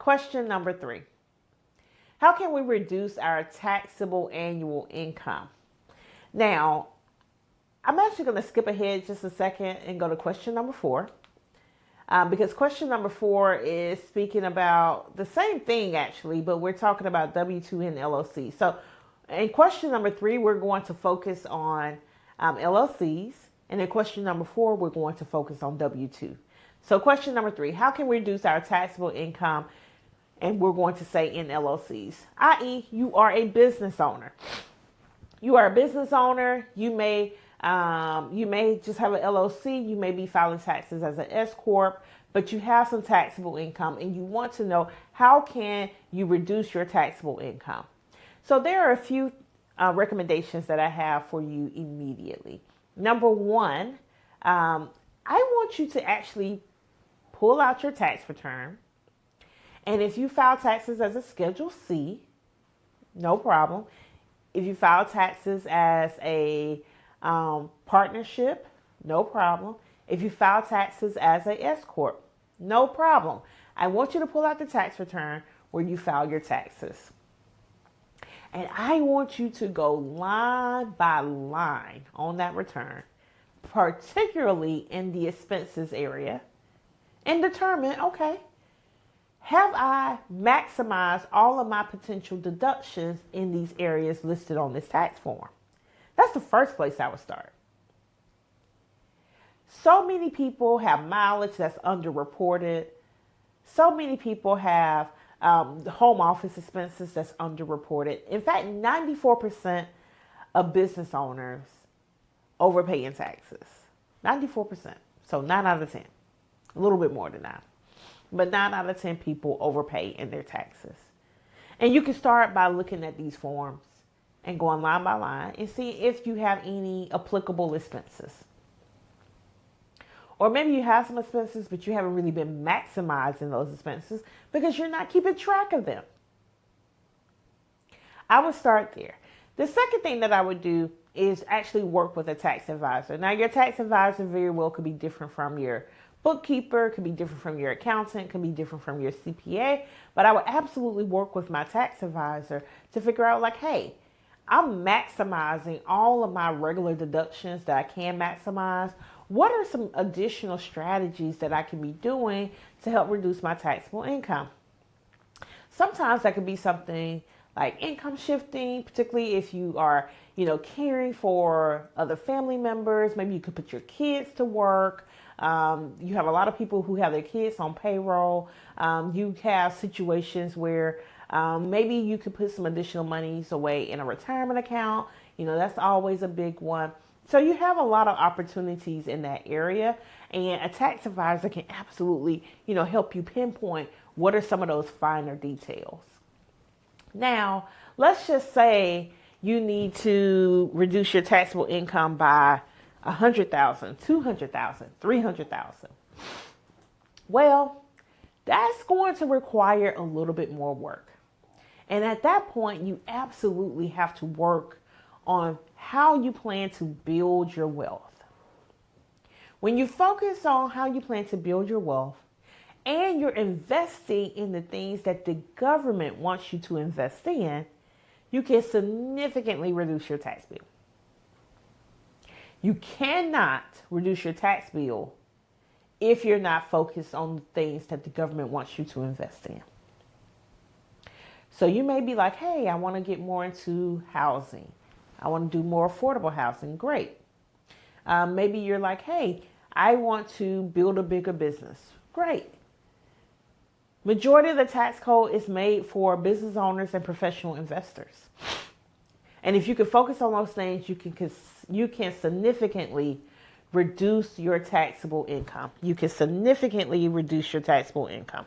Question number 3. How can we reduce our taxable annual income? Now, I'm actually going to skip ahead just a second and go to question number 4. Because question number 4 is speaking about the same thing actually, but we're talking about W-2 and LLC. So in question number 3, we're going to focus on LLCs. And in question number 4, we're going to focus on W-2. So question number 3, how can we reduce our taxable income? And we're going to say in LLCs, i.e. you are a business owner. You are a business owner. You may just have an LLC. You may be filing taxes as an S Corp, but you have some taxable income and you want to know how can you reduce your taxable income. So there are a few recommendations that I have for you immediately. Number 1, I want you to actually pull out your tax return. And if you file taxes as a Schedule C, no problem. If you file taxes as a partnership, no problem. If you file taxes as a S Corp, no problem. I want you to pull out the tax return where you file your taxes. And I want you to go line by line on that return, particularly in the expenses area, and determine, okay, have I maximized all of my potential deductions in these areas listed on this tax form? That's the first place I would start. So many people have mileage that's underreported. So many people have home office expenses that's underreported. In fact, 94% of business owners overpay in taxes. 94%. So 9 out of 10. A little bit more than that. But 9 out of 10 people overpay in their taxes. And you can start by looking at these forms and going line by line and see if you have any applicable expenses. Or maybe you have some expenses, but you haven't really been maximizing those expenses because you're not keeping track of them. I would start there. The second thing that I would do is actually work with a tax advisor. Now, your tax advisor very well could be different from your bookkeeper, could be different from your accountant, could be different from your CPA, but I would absolutely work with my tax advisor to figure out like, hey, I'm maximizing all of my regular deductions that I can maximize. What are some additional strategies that I can be doing to help reduce my taxable income? Sometimes that could be something like income shifting, particularly if you are, caring for other family members. Maybe you could put your kids to work. You have a lot of people who have their kids on payroll. You have situations where maybe you could put some additional monies away in a retirement account. That's always a big one. So you have a lot of opportunities in that area, and a tax advisor can absolutely, help you pinpoint what are some of those finer details. Now, let's just say you need to reduce your taxable income by $100,000, $200,000, $300,000. Well, that's going to require a little bit more work. And at that point, you absolutely have to work on how you plan to build your wealth. When you focus on how you plan to build your wealth and you're investing in the things that the government wants you to invest in, you can significantly reduce your tax bill. You cannot reduce your tax bill if you're not focused on the things that the government wants you to invest in. So you may be like, hey, I want to get more into housing. I want to do more affordable housing. Great. Maybe you're like, hey, I want to build a bigger business. Great. Majority of the tax code is made for business owners and professional investors. And if you can focus on those things, you can significantly reduce your taxable income. You can significantly reduce your taxable income.